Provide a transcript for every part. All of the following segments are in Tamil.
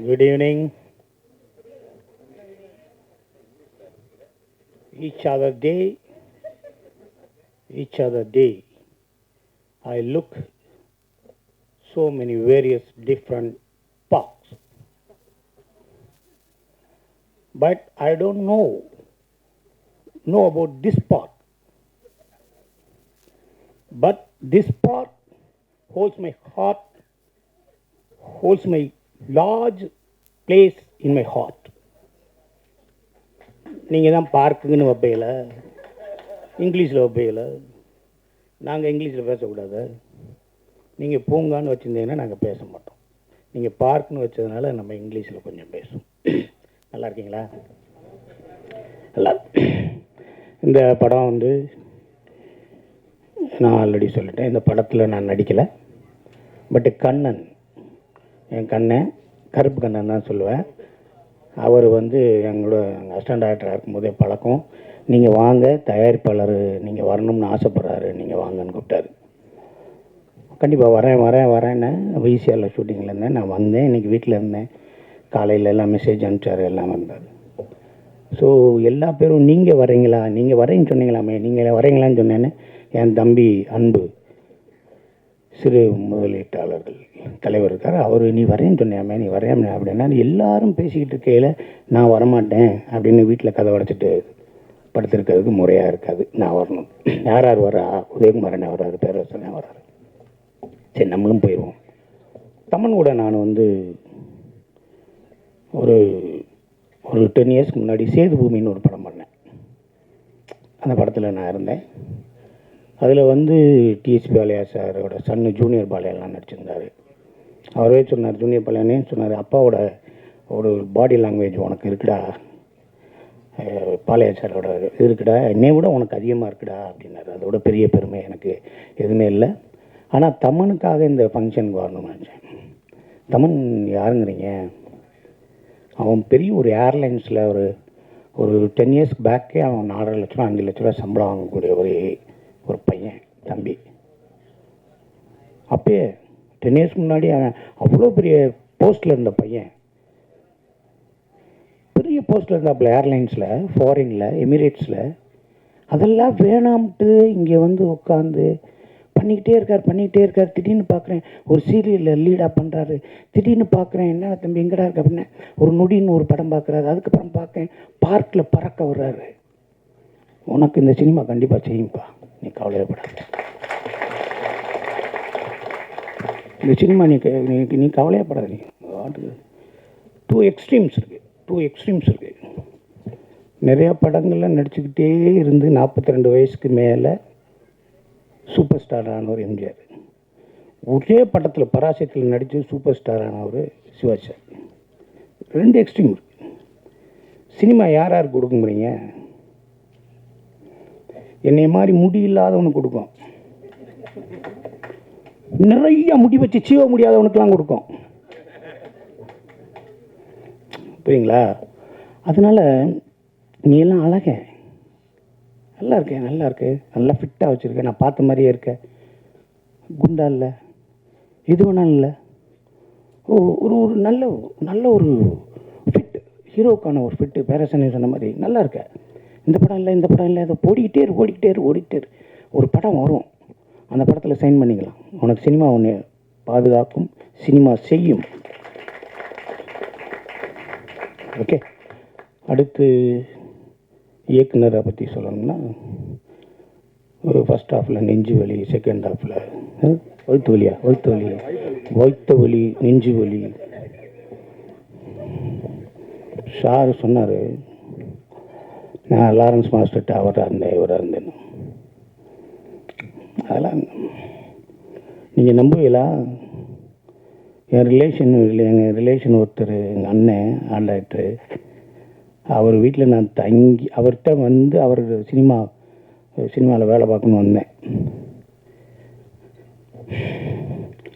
Good evening. Each other day, I look so many various different parks, but I don't know about this park. But this park holds my heart, holds my large place in my heart. நீங்கள் தான் பார்க்குங்கன்னு வைப்பீங்கள, இங்கிலீஷில் வைப்பீங்கள, நாங்கள் இங்கிலீஷில் பேசக்கூடாது. நீங்கள் பூங்கான்னு வச்சுருந்தீங்கன்னா நாங்கள் பேச மாட்டோம். நீங்கள் பார்க்குன்னு வச்சதுனால நம்ம இங்கிலீஷில் கொஞ்சம் பேசுவோம். நல்லா இருக்கீங்களா? நல்லா. இந்த படம் வந்து நான் ஆல்ரெடி சொல்லிட்டேன், இந்த படத்தில் நான் நடிக்கலை. பட்டு கண்ணன், என் கண்ணன் கருப்பு கண்ணன் தான் சொல்லுவேன். அவர் வந்து எங்களோட அசிஸ்டன்ட் டைரக்டராக இருக்கும்போதே பழக்கம். நீங்கள் வாங்க, தயாரிப்பாளர் நீங்கள் வரணும்னு ஆசைப்பட்றாரு, நீங்கள் வாங்கன்னு கூப்பிட்டாரு. கண்டிப்பாக வரேன்னு விசிஆரில் ஷூட்டிங்கில் இருந்தேன். நான் வந்தேன், இன்றைக்கி வீட்டில் இருந்தேன். காலையில் எல்லாம் மெசேஜ் அனுப்பிச்சார், எல்லாம் வந்தார். ஸோ எல்லா பேரும் நீங்கள் வரீங்களா, நீங்கள் வரேன்னு சொன்னீங்களாமே, நீங்கள் வரீங்களான்னு சொன்னேன்னு என் தம்பி அன்பு சிறு முதலீட்டாளர்கள் தலைவர் இருக்கார். அவர் நீ வரேன்னு சொன்னியாமே, நீ வரேன் அப்படின்னா எல்லாரும் பேசிக்கிட்டு இருக்கையில் நான் வரமாட்டேன் அப்படின்னு வீட்டில் கதை உடைச்சிட்டு படுத்திருக்கிறதுக்கு முறையாக இருக்காது. நான் வரணும். யார் வரா? உதயகுமாரனே வர்றாரு, பேரரசனே வர்றாரு. சரி, நம்மளும் போயிடுவோம். தமன் கூட நான் வந்து ஒரு 10 இயர்ஸ்க்கு முன்னாடி சேது பூமின்னு ஒரு படம் பண்ணேன். அந்த படத்தில் நான் இருந்தேன். அதில் வந்து டிஎஸ்பி பாலையா சாரோட சன்னு ஜூனியர் பாலையாலாம் நடிச்சிருந்தார். அவரே சொன்னார், ஜூனியர் பாலையானே சொன்னார், அப்பாவோட ஒரு பாடி லாங்குவேஜ் உனக்கு இருக்குடா, பாலையா சாரோட இருக்குடா, என்னை விட உனக்கு அதிகமாக இருக்குடா அப்படின்னாரு. அதோட பெரிய பெருமை எனக்கு எதுவுமே இல்லை. ஆனால் தமனுக்காக இந்த ஃபங்க்ஷனுக்கு வரணும்னு நினச்சேன். தமன் யாருங்கிறீங்க? அவன் பெரிய ஒரு ஏர்லைன்ஸில் ஒரு 10 இயர்ஸ்க்கு பேக்கே அவன் 4.5 லட்ச ரூபா 5 லட்ச ரூபா சம்பளம் வாங்கக்கூடிய ஒரு பையன், தம்பி. அப்பயே 10 இயர்ஸ்க்கு முன்னாடி அவன் அவ்வளோ பெரிய போஸ்ட்டில் இருந்த பையன், பெரிய போஸ்ட்டில் இருந்தாப்புல ஏர்லைன்ஸில், ஃபாரினில், எமிரேட்ஸில். அதெல்லாம் வேணாம்ட்டு இங்கே வந்து உட்காந்து பண்ணிக்கிட்டே இருக்கார். திடீர்னு பார்க்குறேன் ஒரு சீரியலில் லீடாக பண்ணுறாரு. திடீர்னு பார்க்குறேன், என்ன தம்பி எங்கடா இருக்கு அப்படின்னு ஒரு நொடின்னு ஒரு படம் பார்க்குறாரு. அதுக்கப்புறம் பார்க்குறேன் பார்க்கில் பறக்க வர்றாரு. உனக்கு இந்த சினிமா கண்டிப்பாக செய்யும்ப்பா, நீ கவலையப்படாத. இந்த சினிமா நீ கவலையப்படாத. நீ டூ எக்ஸ்ட்ரீம்ஸ் இருக்குது. நிறையா படங்களில் நடிச்சுக்கிட்டே இருந்து 42 வயசுக்கு மேலே சூப்பர் ஸ்டார் ஆனவர் எம்ஜிஆர். ஒரே படத்தில் பராசக்தியில் நடித்து சூப்பர் ஸ்டார் ஆனவர் சிவாஜி சார். 2 எக்ஸ்ட்ரீம் இருக்குது. சினிமா யார் கொடுக்குங்கிறீங்க? என்னை மாதிரி முடி இல்லாதவனுக்கு கொடுக்கும், நிறைய முடி வச்சு சீவ முடியாதவனுக்கெல்லாம் கொடுக்கும். புரியுங்களா? அதனால் நீ எல்லாம் அழக, நல்லா இருக்கு, நல்லா ஃபிட்டாக வச்சுருக்கேன், நான் பார்த்த மாதிரியே இருக்க, குண்டா இல்லை, எது வேணாலும் இல்லை. ஒரு நல்ல ஒரு ஃபிட், ஹீரோக்கான ஒரு ஃபிட்டு. பேரரசனே சொன்ன மாதிரி நல்லா இருக்க. இந்த படம் இல்லை அதை ஓடிக்கிட்டே இரு. ஒரு படம் வரும், அந்த படத்தில் சைன் பண்ணிக்கலாம். உனக்கு சினிமா ஒன்று பாதுகாக்கும், சினிமா செய்யும். ஓகே. அடுத்து இயக்குனரை பற்றி சொல்லணும்னா, ஒரு ஃபஸ்ட் ஹாஃபில் நெஞ்சு வலி, செகண்ட் ஹாஃபில் வயிற்று வலி, நெஞ்சு வலி. சார் சொன்னார், நான் லாரன்ஸ் மாஸ்டர்கிட்ட அவராக இருந்தேன், இவராக இருந்தேன்னு. அதெல்லாம் நீங்கள் நம்புவீங்களா? எங்கள் ரிலேஷன் ஒருத்தர், எங்கள் அண்ணன் ஆர்ட் டைரக்டரு, அவர் வீட்டில் நான் தங்கி அவர்கிட்ட வந்து அவர் சினிமாவில் வேலை பார்க்கணுன்னு வந்தேன்.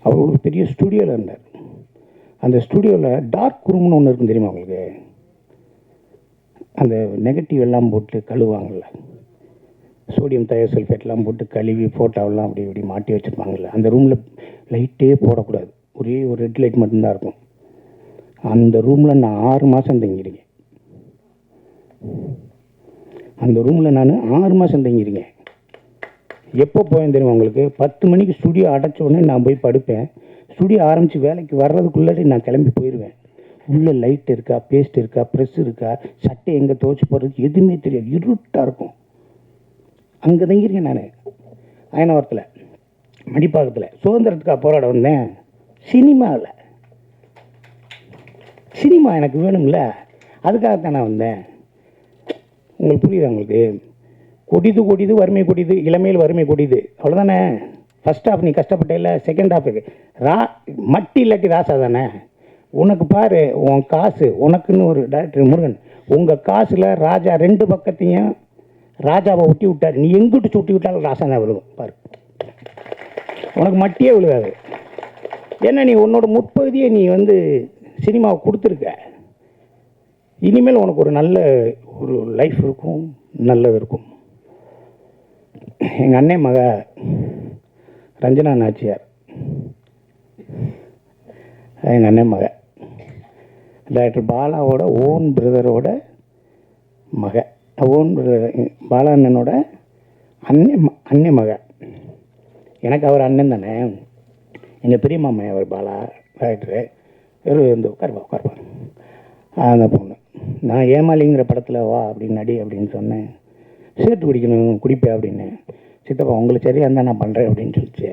அவர் ஒரு பெரிய ஸ்டூடியோவில் இருந்தார். அந்த ஸ்டூடியோவில் டார்க் ரூம்னு ஒன்று இருக்கும், தெரியுமா உங்களுக்கு? அந்த நெகட்டிவ் எல்லாம் போட்டு கழுவாங்கள்ல, சோடியம் தயோசல்ஃபேட்லாம் போட்டு கழுவி ஃபோட்டோவெல்லாம் அப்படி இப்படி மாட்டி வச்சுருப்பாங்கள்ல, அந்த ரூமில் லைட்டே போடக்கூடாது, ஒரே ஒரு ரெட் லைட் மட்டும்தான் இருக்கும். அந்த ரூமில் நான் 6 மாதம் தங்கியிருக்கேன். அந்த ரூமில் நான் 6 மாதம் தங்கியிருக்கேன். எப்போ போவேன் தெரியுமா உங்களுக்கு? 10 மணிக்கு ஸ்டுடியோ அடைச்ச உடனே நான் போய் படுப்பேன். ஸ்டுடியோ ஆரம்பித்து வேலைக்கு வர்றதுக்குள்ளே நான் கிளம்பி போயிடுவேன். உள்ளே லைட் இருக்கா, பேஸ்ட் இருக்கா, ப்ரெஸ் இருக்கா, சட்டை எங்கே துவச்சி போடுறது எதுவுமே தெரியாது. இருட்டாக இருக்கும். அங்கே தங்கியிருக்கேன் நான். அயனவரத்தில், மடிப்பாக்கத்தில். சுதந்திரத்துக்காக போராட வந்தேன். சினிமாவில் சினிமா எனக்கு வேணும்ல, அதுக்காகத்தான் நான் வந்தேன். உங்களுக்கு புரியுதா? உங்களுக்கு கொடிது கொடிது வறுமை கொடிது, இளமையில் வறுமை கொடிது, அவ்வளோதானே. ஃபஸ்ட் ஹாஃப் நீ கஷ்டப்பட்ட இல்லை, செகண்ட் ஹாஃபுக்கு மட்டி இல்லாட்டி ராசா தானே. உனக்கு பாரு, உன் காசு உனக்குன்னு ஒரு டைரக்டர் முருகன், உங்கள் காசில் ராஜா 2 பக்கத்தையும் ராஜாவை ஒட்டி விட்டார். நீ எங்கிட்டு சுட்டி விட்டாலும் ராசா தான் விழுகும் பாரு. உனக்கு மட்டியே விழுகாது. ஏன்னா நீ உன்னோட முற்பகுதியை நீ சினிமாவை கொடுத்துருக்க. இனிமேல் உனக்கு ஒரு நல்ல ஒரு லைஃப் இருக்கும், நல்லது இருக்கும். எங்கள் அண்ணன் மக ரஞ்சனா நாச்சியார், எங்கள் அண்ணன் மக டாக்டர் பாலாவோட ஓன் பிரதரோட மக, ஓன் பிரதர் பாலா அண்ணனோட அண்ணன் மக. எனக்கு அவர் அண்ணன் தானே. எங்கள் பெரிய மாமா அவர் பாலா டாக்டரு. உட்காருப்பா அந்த பொண்ணு. நான் ஏமாளிங்கிற படத்தில் வா அப்படின்னு நடி அப்படின்னு சொன்னேன். சிகரெட் குடிக்கணும், குடிப்பேன் அப்படின்னு. சித்தப்பா உங்களுக்கு சரியாக இருந்தால் நான் பண்ணுறேன் அப்படின்னு சொல்லிச்சு.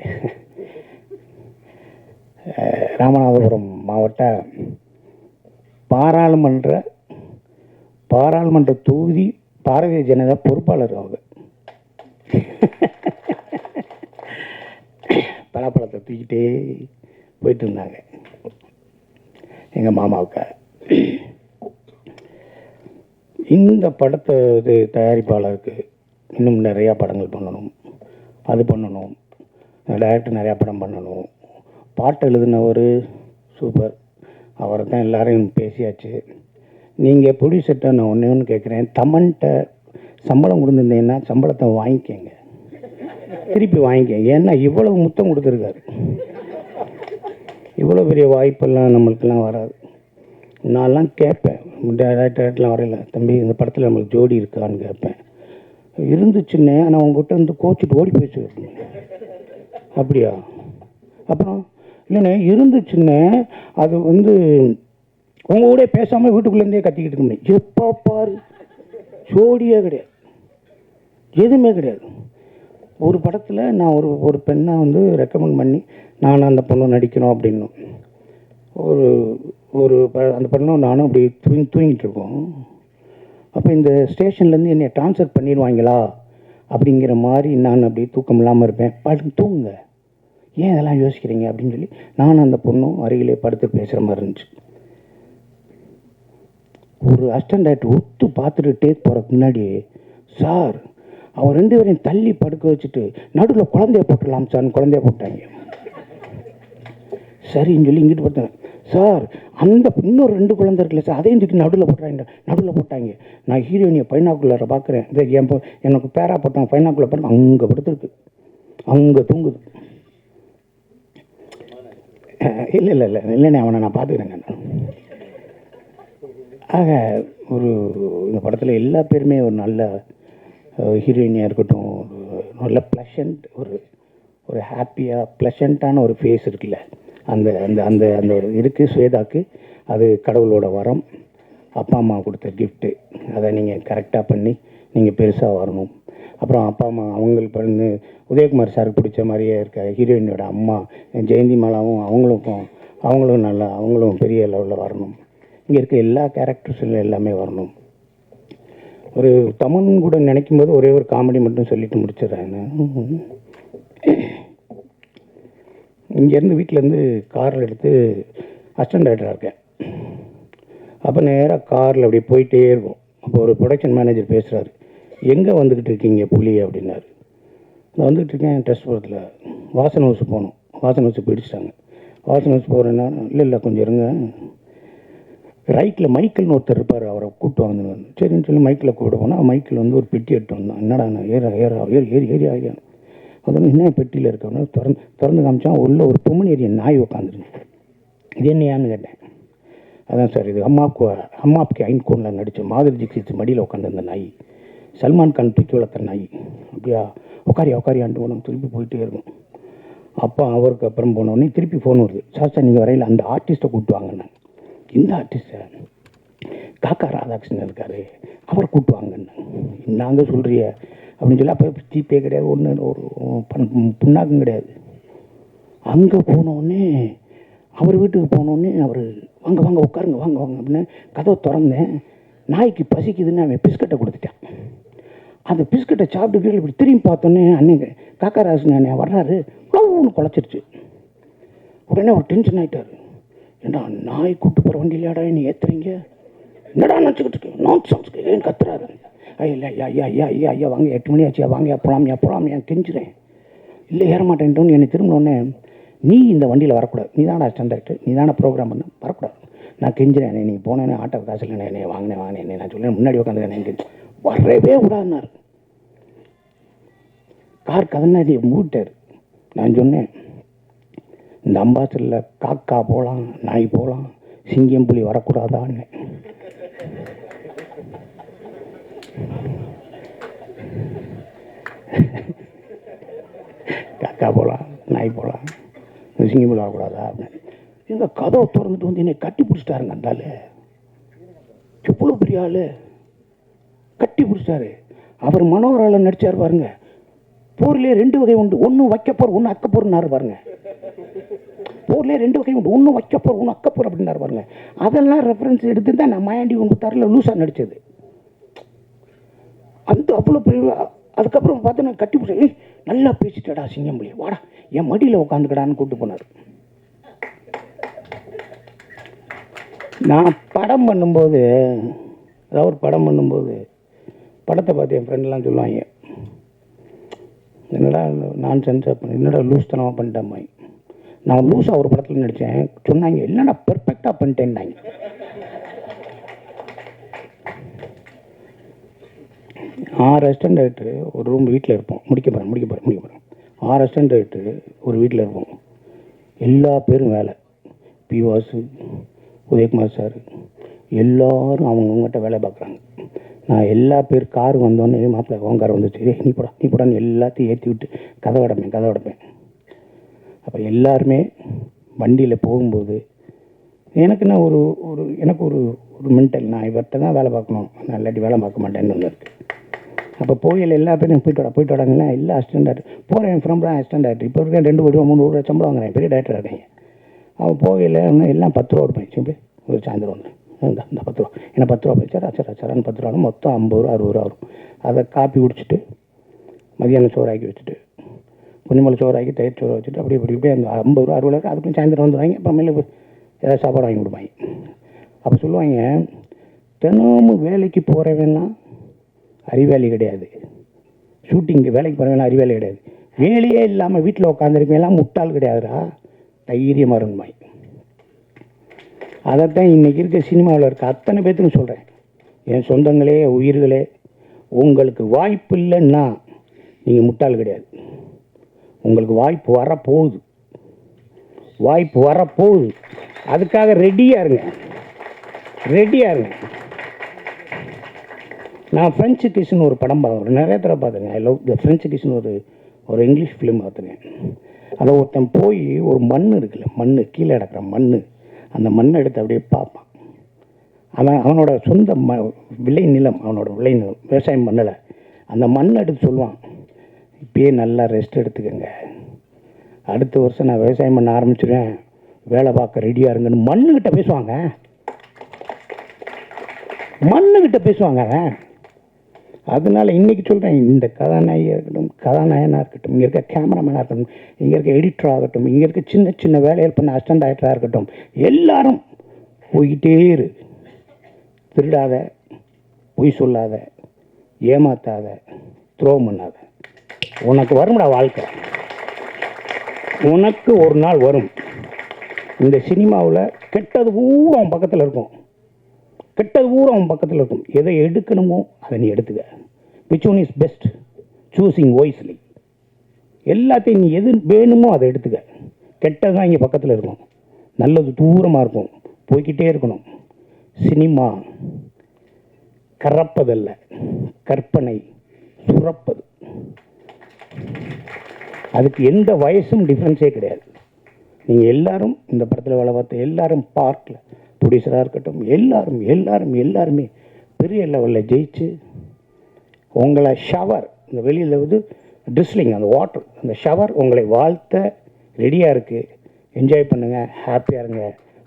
ராமநாதபுரம் மாவட்ட பாராளுமன்ற தொகுதி பாரதிய ஜனதா பொறுப்பாளர் அவங்க. பலாப்பழத்தை தூக்கிட்டே போயிட்டு இருந்தாங்க எங்கள் மாமாவுக்கு. இந்த படத்தை தயாரிப்பாளருக்கு இன்னும் நிறையா படங்கள் பண்ணணும், அது பண்ணணும். டைரக்டர் நிறையா படம் பண்ணணும். பாட்டு எழுதினவர் சூப்பர், அவரை தான் எல்லோரையும் பேசியாச்சு. நீங்கள் ப்ரொடியூசர்கிட்ட நான் ஒன்று கேட்குறேன், தமன்கிட்ட சம்பளம் கொடுத்துருந்தீங்கன்னா சம்பளத்தை வாங்கிக்கங்க, திருப்பி வாங்கிக்கங்க. ஏன்னா இவ்வளவு முத்தம் கொடுத்துருக்காரு. இவ்வளோ பெரிய வாய்ப்பெல்லாம் நம்மளுக்கெல்லாம் வராது. நான்லாம் கேட்பேன், டேரக்டர்லாம் வரையில, தம்பி இந்த படத்தில் நம்மளுக்கு ஜோடி இருக்கான்னு கேட்பேன். இருந்துச்சுன்னே, ஆனால் உங்ககிட்ட கோச்சிட்டு ஓடி போயிடுச்சு. அப்படியா? அப்புறம் இல்லைண்ணே இருந்துச்சுன்னே, அது உங்க கூட பேசாமல் வீட்டுக்குள்ளேருந்தே கத்திக்கிட்டு இருக்க முடியும். எப்போ பாரு ஜோடியே கிடையாது, எதுவுமே கிடையாது. ஒரு படத்தில் நான் ஒரு பெண்ணை ரெக்கமெண்ட் பண்ணி நான் அந்த பொண்ணு நடிக்கணும் அப்படின்னும் அந்த பொண்ணும் நானும் அப்படி தூங்கிட்டு இருக்கோம். அப்போ இந்த ஸ்டேஷன்லேருந்து என்னை ட்ரான்ஸ்ஃபர் பண்ணிடுவாங்களா அப்படிங்கிற மாதிரி நான் அப்படி தூக்கம் இல்லாமல் இருப்பேன். படுத்து தூங்குங்க, ஏன் இதெல்லாம் யோசிக்கிறீங்க அப்படின்னு சொல்லி நான் அந்த பொண்ணும் அருகிலே படுத்து பேசுகிற மாதிரி இருந்துச்சு. ஒரு அசிஸ்டன்ட் டைரக்டர் ஒத்து பார்த்துட்டு டேக் போகிறதுக்கு முன்னாடி, சார் அவர் 2 பேரையும் தள்ளி படுக்க வச்சுட்டு நடுவில் குழந்தைய போட்டுடலாம் சார்னு குழந்தைய போட்டாங்க. சரின்னு சொல்லி இங்கிட்டு பார்த்தேன். சார் அந்த இன்னொரு 2 குழந்தை இருக்குல்ல சார், அதையும் தூக்கி நடுவில் போட்டாங்க. நான் ஹீரோயினியை பைனாக்குள்ளார பார்க்குறேன். எனக்கு பேரா போட்டாங்க, பைனாக்குள்ளே போட்டாங்க. அங்கே படுத்துருக்கு, அங்கே தூங்குது. இல்லைண்ணே அவனை நான் பார்த்துக்கிறேங்க. ஆக இந்த படத்தில் எல்லா பேருமே ஒரு நல்ல ஹீரோயினியாக இருக்கட்டும், நல்ல ப்ளஷண்ட், ஒரு ஹாப்பியாக ப்ளஷண்ட்டான ஒரு ஃபேஸ் இருக்குல்ல, அந்த அந்த அந்த அந்த ஒரு இருக்குது ஸ்வேதாக்கு. அது கடவுளோட வரம், அப்பா அம்மா கொடுத்த கிஃப்ட்டு. அதை நீங்கள் கரெக்டாக பண்ணி நீங்கள் பெருசாக வரணும். அப்புறம் அப்பா அம்மா அவங்களுக்கு உதயகுமார் சாருக்கு பிடிச்ச மாதிரியே இருக்க ஹீரோயினோட அம்மா ஜெயந்தி மாலாவும் அவங்களும் பெரிய லெவலில் வரணும். இங்கே இருக்க எல்லா கேரக்டர்ஸில் எல்லாமே வரணும். ஒரு தமன் கூட நினைக்கும் போது ஒரே ஒரு காமெடி மட்டும் சொல்லிட்டு முடிச்சிடுறேன். இங்கேருந்து வீட்டிலேருந்து காரில் எடுத்து அசிஸ்டன்ட் டைரக்டராக இருக்கேன். அப்போ நேராக காரில் அப்படி போயிட்டே இருக்கும். அப்போ ஒரு ப்ரொடக்ஷன் மேனேஜர் பேசுகிறாரு, எங்கே வந்துக்கிட்டு இருக்கீங்க புலி அப்படின்னாரு. நான் வந்துக்கிட்டு இருக்கேன் டெஸ்ட்புரத்தில், வாசன் ஹவுஸ் போகணும். வாசன் ஹவுஸ் பிடிச்சிட்டாங்க. வாசன் ஹவுஸ் போகிறேன்னா, இல்லை கொஞ்சம் இருங்க, ரைட்டில் மைக்கிள்னு ஒருத்தர் இருப்பார், அவரை கூப்பிட்டு வாங்கன்னு. சரின்னு சொல்லி மைக்கில் கூப்பிட போனால் மைக்கில் ஒரு பெட்டி எடுத்து வந்தான். என்னடா நான் ஏறி ஆகியா அது என்ன பெட்டியில் இருக்கவன திறந்து காமிச்சான். உள்ள ஒரு பொம்மன் ஏரிய நாய் உட்காந்துருங்க. இது என்னையான்னு கேட்டேன். அதான் சார் இது அம்மாப்க்கு ஐன்கோனில் நடித்த மாதுரி தீக்ஷித் மடியில் உட்காந்துருந்த நாய், சல்மான் கான் தூக்கி வளர்த்த நாய். அப்படியா உட்காரியாண்டு போனோம், திருப்பி போயிட்டே இருக்கும். அப்போ அவருக்கு அப்புறம் போனோடனே திருப்பி ஃபோன் வருது, சார் நீங்கள் வரையில் அந்த ஆர்டிஸ்ட்டை கூப்பிட்டு வாங்கண்ணே. இந்த ஆர்டிஸ்ட்டை காக்கா ராதாகிருஷ்ணன் இருக்கார், அவரை கூப்பிட்டு வாங்கண்ணே. நாங்கள் சொல்கிறிய அப்படின்னு சொல்லி, அப்போ ஜிபே கிடையாது, ஒன்று ஒரு புண்ணாக்கும் கிடையாது. அங்கே போனோடனே அவர் வீட்டுக்கு போனோடனே அவர் வாங்க வாங்க உட்காருங்க வாங்க வாங்க அப்படின்னு கதவை திறந்தேன். நாய்க்கு பசிக்குதுன்னு அவன் பிஸ்கட்டை கொடுத்துட்டான். அந்த பிஸ்கட்டை சாப்பிட்டு இப்படி திரும்பி பார்த்தோன்னே அன்னைக்கு காக்காராசன் அண்ணன் வர்றாரு, ஒன்று குலைச்சிருச்சு. உடனே அவர் டென்ஷன் ஆகிட்டார். ஏண்டா நாய் கூப்பிட்டு போகிற வண்டியிலையாடா நீ ஏற்றுறீங்க, என்னடா நினச்சிக்கிட்டு இருக்கு, நான்சென்ஸ்க்கு ஏன் கத்துறாரு. இல்லை ஐயா ஐயா ஐயா ஐயா ஐயா வாங்க 8 மணி ஆச்சியா, வாங்க போகலாம் ஏன் கெஞ்சுறேன். இல்லை ஏற மாட்டேன்ட்டோன்னு என்னை திரும்பினோடனே, நீ இந்த வண்டியில் வரக்கூடாது, நீ தானே ஸ்டாண்டர்டு, நீ தானே ப்ரோக்ராம் பண்ண, வரக்கூடாது. நான் கெஞ்சிறேன், நீங்கள் போனேன்னு ஆட்டோ காசு இல்லை என்னை வாங்கினேன் நான் சொல்லேன், முன்னாடி உட்காந்துக்கிறேன், வரவே விடாதுனார். கார் கதனாடி மூட்டார். நான் சொன்னேன், இந்த அம்பாசடரில் காக்கா போகலாம், நாய் போகலாம், சிங்கம் புலி வரக்கூடாதான்னு. காக்கா போகலாம், நாய் போகலாம், சிங்கம் புலி வரக்கூடாதா அப்படின்னு. எங்கள் கதவை திறந்துட்டு வந்து என்னை கட்டி பிடிச்சிட்டாருங்க. அந்த ஆள் எவ்வளோ பெரிய ஆள், கட்டி பிடிச்சிட்டாரு. அவர் மனோகரால் நடித்தார் பாருங்க. போர்லேயே 2 வகை உண்டு, ஒன்று வைக்கப்போர் ஒன்று அக்கப்போர்னாரு பாருங்க. போர்லேயே 2 வகை உண்டு, ஒன்று வைக்கப்போர் ஒன்று அக்கப்போர் அப்படின்னாரு பாருங்க. அதெல்லாம் ரெஃபரன்ஸ் எடுத்து தான் நான் மாயாண்டி ஒன்று தரல லூஸாக நடித்தது. அந்த அவ்வளோ பெரிய. அதுக்கப்புறம் பார்த்து நான் கட்டி பிடிச்சேன், நல்லா பேசிட்டடா சிங்கம்புலி, வாடா என் மடியில் உட்காந்துக்கடான்னு கூப்பிட்டு போனார். நான் படம் பண்ணும்போது, ஏதாவது ஒரு படம் பண்ணும்போது படத்தை பார்த்து என் ஃப்ரெண்ட்லாம் சொல்லுவாங்க, என்னடா நான் சென்சார் பண்ண, என்னடா லூஸ் தனமாக பண்ணிட்டேன். நான் லூஸாக ஒரு படத்தில் நடித்தேன், சொன்னாங்க இல்லைண்ணா பெர்ஃபெக்டாக பண்ணிட்டேன்னாங்க. ஆறு அசிஸ்டன்ட் டைரக்டர் ஒரு ரூம் வீட்டில் இருப்போம், முடிக்க போகிறேன் 6 அசிஸ்டன்ட் டைரக்டர் ஒரு வீட்டில் இருப்போம். எல்லா பேரும் வேலை, பி வாசு, உதயகுமார் சார், எல்லோரும் அவங்கவுங்ககிட்ட வேலை பார்க்குறாங்க. நான் எல்லா பேர் கார் வந்தோடனே மாப்பிள்ளை உன் கார் வந்துச்சு, நீ போடான்னு எல்லாத்தையும் ஏற்றி விட்டு கதை அடைப்பேன். அப்போ எல்லாருமே வண்டியில் போகும்போது எனக்குன்னா எனக்கு ஒரு மென்டல், நான் இவர்கிட்ட தான் வேலை பார்க்கணும், நான் இல்லாட்டி வேலை பார்க்க மாட்டேன்னு ஒன்று இருக்குது. அப்போ போயில் எல்லா பேரும் போயிட்டு வராங்கன்னா எல்லா அசிஸ்டன்ட் டேரக்டர் போகிறேன், ஃப்ரம் அசிஸ்டன்ட் டேரக்டர் இப்போ இருக்கேன், 2 கோடி 3 கோடி சம்பளம் வாங்குறேன், பெரிய டேரக்டர் இருக்கேன். அவன் போகையில் இன்னும் எல்லாம் 10 ரூபா கொடுப்பேன். சிம்பிள் ஒரு சாயந்தரம் ஒன்று இந்த 10 ரூபா, ஏன்னா 10 ரூபா போயிச்சார் அச்சரான்னு 10 ரூபா மொத்தம் 50 ரூபா 60 ரூபா வரும். அதை காப்பி குடிச்சிட்டு மதியானம் சோறாக்கி வச்சுட்டு கொஞ்சம் சோறாக்கி தயிர் சோறு வச்சுட்டு அப்படி அந்த 50 ரூபா 60 ரூபா அதுக்குள்ளே சாயந்தரம் வந்துடுவாங்க. அப்புறமேல ஏதாவது சாப்பாடு வாங்கி கொடுப்பாங்க. அப்போ சொல்லுவாங்க, தினமும் வேலைக்கு போகிறவன்னா அறிவாளி கிடையாது, ஷூட்டிங்கு வேலைக்கு போகிறவனா அறிவாளி கிடையாது, வேலையே இல்லாமல் வீட்டில் உட்காந்துருக்கேன் முட்டாள் கிடையாதுடா, தைரியமாக இருந்துமாய். அதைத்தான் இன்றைக்கி இருக்க சினிமாவில் இருக்க அத்தனை பேத்துக்கும் சொல்கிறேன். என் சொந்தங்களே, உயிர்களே, உங்களுக்கு வாய்ப்பு இல்லைன்னா நீங்கள் முட்டாள் கிடையாது. உங்களுக்கு வாய்ப்பு வரப்போகுது, அதுக்காக ரெடியாக இருங்க. நான் ஃப்ரெஞ்சு கிஸ்ன்னு ஒரு படம் பார்க்குறேன், நிறைய தடவை பார்த்துருங்க. ஐ லவ் த ஃப்ரெஞ்சு கிஸ்ன்னு ஒரு இங்கிலீஷ் ஃபிலிம் பார்த்துருக்கேன். அதை ஒருத்தன் போய் ஒரு மண் இருக்குல்ல, கீழே கிடக்கிற மண், அந்த மண்ணை எடுத்து அப்படியே பார்ப்பான். அவனோட சொந்த விளை நிலம், விவசாயம் பண்ணலை, அந்த மண்ணை எடுத்து சொல்லுவான், இப்பயே நல்லா ரெஸ்ட் எடுத்துக்கங்க, அடுத்த வருஷம் நான் விவசாயம் பண்ண ஆரம்பிச்சிடுவேன், வேலை பார்க்க ரெடியாக இருங்கன்னு மண்ணுக்கிட்ட பேசுவாங்க. அதனால் இன்றைக்கி சொல்கிறேன், இந்த கதாநாயகனாக இருக்கட்டும், இங்கே இருக்க கேமராமேனாக இருக்கட்டும், இங்கே இருக்க எடிட்டராக ஆகட்டும், இங்கே இருக்க சின்ன சின்ன வேலைகள் பண்ண அசிஸ்டன்ட் டைரக்டராக இருக்கட்டும், எல்லாரும் போய்கிட்டே இரு. திருடாத, பொய் சொல்லாத, ஏமாத்தாத, துரோகம் பண்ணாத. உனக்கு வரும்டா வாழ்க்கை, உனக்கு ஒரு நாள் வரும். இந்த சினிமாவில் கெட்டது பூரா அவன் பக்கத்தில் இருக்கும், எதை எடுக்கணுமோ அதை நீ எடுத்துக்க. Which one is best, choosing wisely. எல்லாத்தையும் நீ எது வேணுமோ அதை எடுத்துக்க. கெட்டது தான் இங்கே பக்கத்தில் இருக்கும், நல்லது தூரமாக இருக்கும், போய்கிட்டே இருக்கணும். சினிமா கறப்பதல்ல, கற்பனை சுரப்பது. அதுக்கு எந்த வயசும் டிஃப்ரென்ஸே கிடையாது. நீங்கள் எல்லாரும் இந்த படத்தில் வேலை பார்த்த எல்லாரும் பார்க்கில் ப்ரொடியூசராக இருக்கட்டும், எல்லாரும் எல்லாரும் எல்லாருமே பெரிய லெவலில் ஜெயிச்சு உங்களை ஷவர், இந்த வெளியில் வந்து ட்ரிஸ்லிங், அந்த வாட்டர், அந்த ஷவர் உங்களை வாழ்த்த ரெடியாக இருக்குது. என்ஜாய் பண்ணுங்கள், ஹாப்பியாக இருங்க,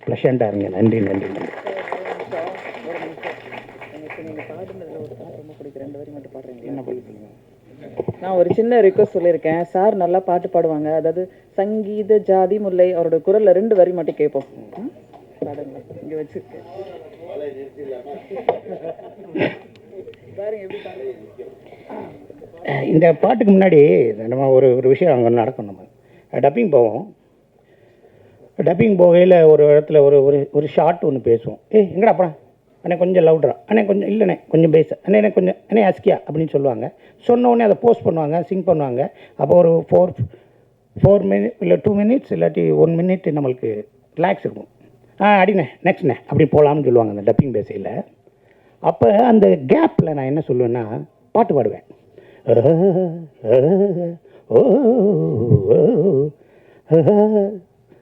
ப்ளஷண்ட்டாக இருங்க. நன்றி நன்றி நன்றி. நான் ஒரு சின்ன ரிக்வஸ்ட் சொல்லியிருக்கேன். சார் நல்லா பாட்டு பாடுவாங்க, அதாவது சங்கீத ஜாதி முல்லை அவரோட குரலில் 2 வரி மட்டும் கேட்போம். பாடுங்க இங்கே வச்சுருக்கேன். இந்த பாட்டுக்கு முன்னாடி நம்ம ஒரு விஷயம் அங்கே நடக்கும். நம்ம டப்பிங் போவோம். டப்பிங் போகையில் ஒரு இடத்துல ஒரு ஷார்ட் ஒன்று பேசுவோம். எங்கடா படம் அண்ணே, கொஞ்சம் லவுட்ரா அண்ணே, கொஞ்சம் இல்லைண்ணே, கொஞ்சம் பேச அண்ணே, எனக்கு கொஞ்சம் அண்ணே அஸ்கியா அப்படின்னு சொல்லுவாங்க. சொன்ன உடனே அதை போஸ்ட் பண்ணுவாங்க, சிங் பண்ணுவாங்க. அப்போ ஒரு 4 மினிட் இல்லை 2 மினிட்ஸ் இல்லாட்டி 1 மினிட் நம்மளுக்கு ரிலாக்ஸ் இருக்கும். அடிண்ணே நெக்ஸ்ட்ண்ணே அப்படி போகலாம்னு சொல்லுவாங்க அந்த டப்பிங் பேசையில். அப்போ அந்த கேப்பில் நான் என்ன சொல்லுவேன்னா பாட்டு பாடுவேன்.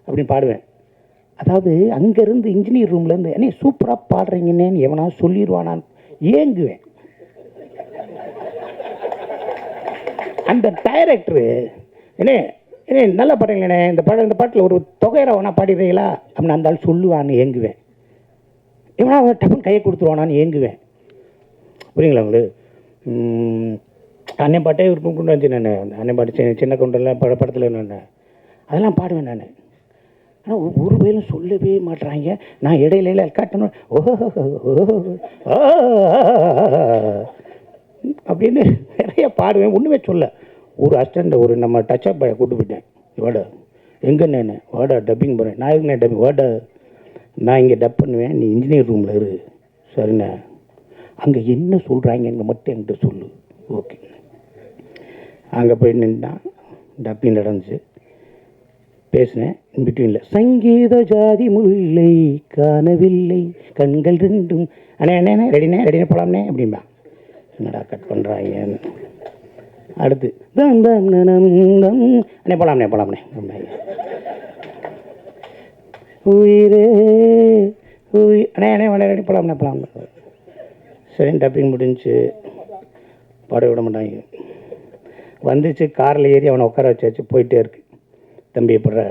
அப்படின்னு பாடுவேன். அதாவது அங்கேருந்து இன்ஜினியர் ரூம்லேருந்து என்ன சூப்பராக பாடுறீங்கன்னு எவனா சொல்லிடுவானான்னு ஏங்குவேன். அந்த டைரக்டரு என்ன நல்லா பாடுறீங்களே, இந்த பாட்டில் ஒரு தொகையரை வேணா பாடிடுறீங்களா அப்படின்னு அந்த ஆள் சொல்லுவான்னு ஏங்குவேன். எவனா டப்புன்னு கையை கொடுத்துருவானான்னு ஏங்குவேன். புரியுங்களா உங்களுக்கு? அண்ணன் பாட்டே கொண்டு வந்து நான் அண்ணன் பாட்டு சின்ன கொண்டெல்லாம் படத்தில் நான் அதெல்லாம் பாடுவேன் நான். ஆனால் ஒரு பேரும் சொல்லவே மாட்டுறாங்க. நான் இடையில காட்டணும் அப்படின்னு நிறைய பாடுவேன். ஒன்றுமே சொல்ல. ஒரு அசிஸ்டண்ட் ஒரு நம்ம டச்சப் பாயை கூட்டு போயிட்டேன். வாடா எங்கண்ணே, வாடா டப்பிங் போகிறேன். நான் எங்கண்ணே டப்பிங், வாடா நான் இங்கே டப் பண்ணுவேன், நீ இன்ஜினியர் ரூமில் இரு. சரிண்ணே, அங்கே என்ன சொல்கிறாங்க மட்டும் என்கிட்ட சொல்லு. ஓகே. அங்கே போய் நின்றான், டப்பிங் நடந்துச்சு, பேசினேன். இன்பிட்வீனில் சங்கீத ஜாதி முல்லை காணவில்லை கண்கள் 2 அண்ணே அண்ணே ரெடினே போகலாம்னே அப்படின்பா. என்னடா கட் பண்ணுறாங்க. அடுத்து அண்ணே போகலாம்னே உயிரே அண்ணே ரெடி போகலாம்னே. சரி டப்பிங் முடிஞ்சு பாட விட மாட்டாங்க. வந்துச்சு, காரில் ஏறி அவனை உட்கார வச்சாச்சு. போயிட்டே இருக்கு. தம்பி எப்பட்ற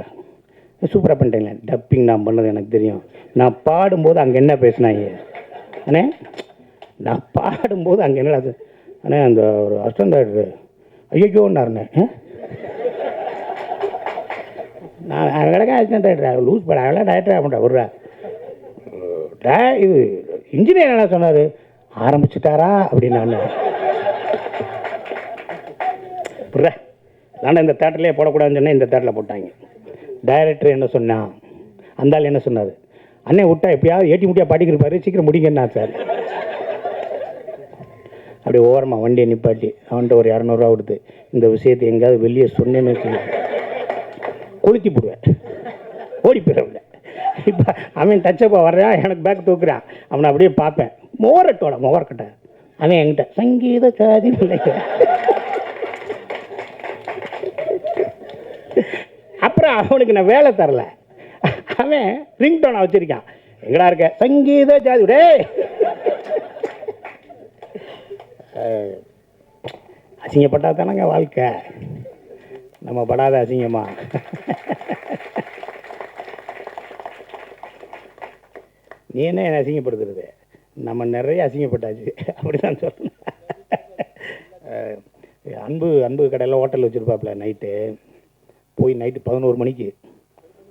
சூப்பராக பண்ணிட்டேங்களே, டப்பிங் நான் பண்ணது எனக்கு தெரியும். நான் பாடும்போது அங்கே என்ன பேசினாங்க அண்ணே, நான் பாடும்போது அங்கே என்ன அண்ணே அந்த ஒரு அசிஸ்டன்ட் டைரக்டர் ஐயோன்னாருண்ணே. நான் அழகாக அசிஸ்டன்ட் டைரக்டர் லூஸ் பட அழகாக டைரக்டர் பண்ணுறேன். விட்றா இது இன்ஜினியர் என்ன சொன்னார், ஆரம்பிச்சுட்டாரா அப்படின்னு. விட்றா நான் இந்த தேட்டர்லேயே போடக்கூடாதுன்னு சொன்னேன், இந்த தேட்டரில் போட்டாங்க. டைரக்டர் என்ன சொன்னான், அந்த ஆள் என்ன சொன்னார், அண்ணே விட்டா எப்படியாவது ஏட்டி முட்டியாக பாட்டிக்கிருப்பாரு, சீக்கிரம் முடிங்கண்ணா சார். அப்படியே ஓரமாக வண்டியை நிப்பாட்டி அவன்கிட்ட ஒரு 200 ரூபா கொடுத்து இந்த விஷயத்தை எங்கேயாவது வெளியே சொன்னேன்னு வச்சு கொளுத்தி போடுவேன், ஓடி போயிடுவேன். இப்போ அவன் டச்சப்பாக வர்றான், எனக்கு பேக் தூக்குறான். அவனை அப்படியே பார்ப்பேன், மோரக்கட்டை அவன் என்கிட்ட சங்கீத ஜாதி பிள்ளைங்க. அப்புறம் அவனுக்கு நான் வேலை தரல, அவன் ரிங்டோனை வச்சிருக்கான். எங்கடா இருக்க சங்கீத ஜாதி டே. அசிங்கப்பட்டா தானங்க வாழ்க்கை, நம்ம படாத அசிங்கமா. நீ என்ன அசிங்கப்படுத்துறது, நம்ம நிறைய அசிங்கப்பட்டாச்சு அப்படிதான் சொல்லணும். அன்பு கடையில் ஹோட்டல் வச்சுருப்பாப்புல. நைட்டு போய் நைட்டு 11 மணிக்கு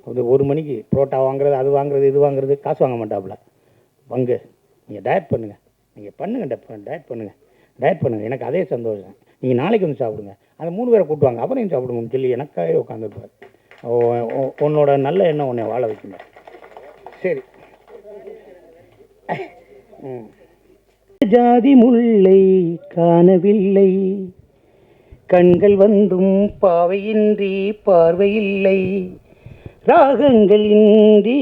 வந்து 1 மணிக்கு புரோட்டா வாங்குறது, அது வாங்குறது, இது வாங்குறது, காசு வாங்க மாட்டாப்புல. வாங்க நீங்கள் டயட் பண்ணுங்கள், நீங்கள் பண்ணுங்கள், டயட் பண்ணுங்கள், எனக்கு அதே சந்தோஷம். நீங்கள் நாளைக்கு வந்து சாப்பிடுங்க, அந்த 3 பேரை கூட்டுவாங்க, அப்புறம் சாப்பிடுங்கன்னு சொல்லி எனக்காகவே உட்காந்துருப்பார். உன்னோட நல்ல எண்ணம் உன்னை வாழ வைக்கணும். சரி. ஜாதி முல்லை காணவில்லை கண்கள் வந்தும் பாவையின்றி பார்வையில்லை, ராகங்கள் இன்றி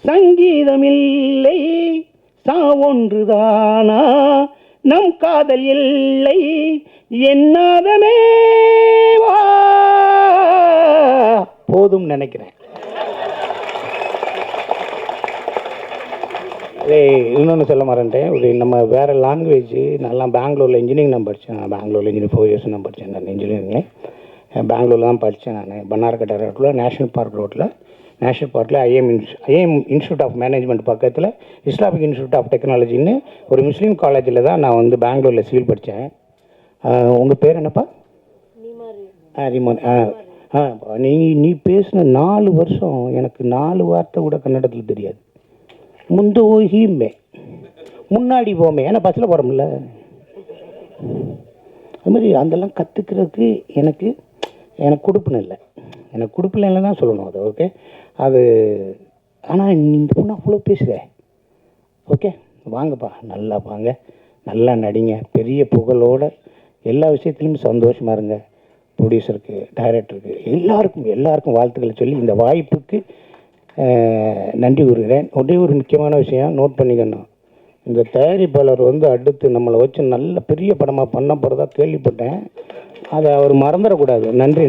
சங்கீதமில்லை, சாவொன்றுதானா நம் காதல் எல்லை என்னாதமே வா போதும் நினைக்கிறேன். இன்னொன்று சொல்ல மாட்டேன். ஒரு நம்ம வேறு லாங்குவேஜ் நல்லா பெங்களூரில் இன்ஜினியரிங் நான் படித்தேன். பெங்களூரில் இன்ஜினியரிங் 4 இயர்ஸ் நான் படித்தேன். நான் இன்ஜினியரிங்கில் பெங்களூரில் தான் படித்தேன். நான் பன்னார்கட்டை ரோட்டில் நேஷ்னல் பார்க் ரோட்டில் ஐஎம் இன்ஸ்டியூட் ஆஃப் மேனேஜ்மெண்ட் பக்கத்தில் இஸ்லாமிக் இன்ஸ்டியூட் ஆஃப் டெக்னாலஜின்னு ஒரு முஸ்லீம் காலேஜில் தான் நான் வந்து பெங்களூரில் சிவில் படித்தேன். உங்கள் பேர் என்னப்பா? ரிமான். நீ பேசின 4 வருஷம் எனக்கு 4 வார்த்தை கூட கன்னடத்தில் தெரியாது. முந்து ஹீமே முன்னாடி போமே, ஏன்னா பஸ்ஸில் போகிறோம்ல. அது மாதிரி அதெல்லாம் கற்றுக்கிறதுக்கு எனக்கு கொடுப்பின இல்லை. எனக்கு கொடுப்பின இல்லை தான் சொல்லணும் அது. ஓகே, அது ஆனால் இந்த பொண்ணு அவ்வளோ பேசுதே. ஓகே, வாங்கப்பா, நல்லா வாங்க, நல்லா நடிங்க, பெரிய புகழோட எல்லா விஷயத்துலையும் சந்தோஷமாக இருங்க. ப்ரொடியூசருக்கு, டைரக்டருக்கு, எல்லாருக்கும் வாழ்த்துக்களை சொல்லி இந்த வாய்ப்புக்கு நன்றி கூறுகிறேன். ஒரே ஒரு முக்கியமான விஷயம் நோட் பண்ணிக்கணும். இந்த தயாரிப்பாளர் வந்து அடுத்து நம்மளை வச்சு நல்ல பெரிய படமாக பண்ண போகிறதா கேள்விப்பட்டேன். அதை அவர் மறந்துடக்கூடாது. நன்றி.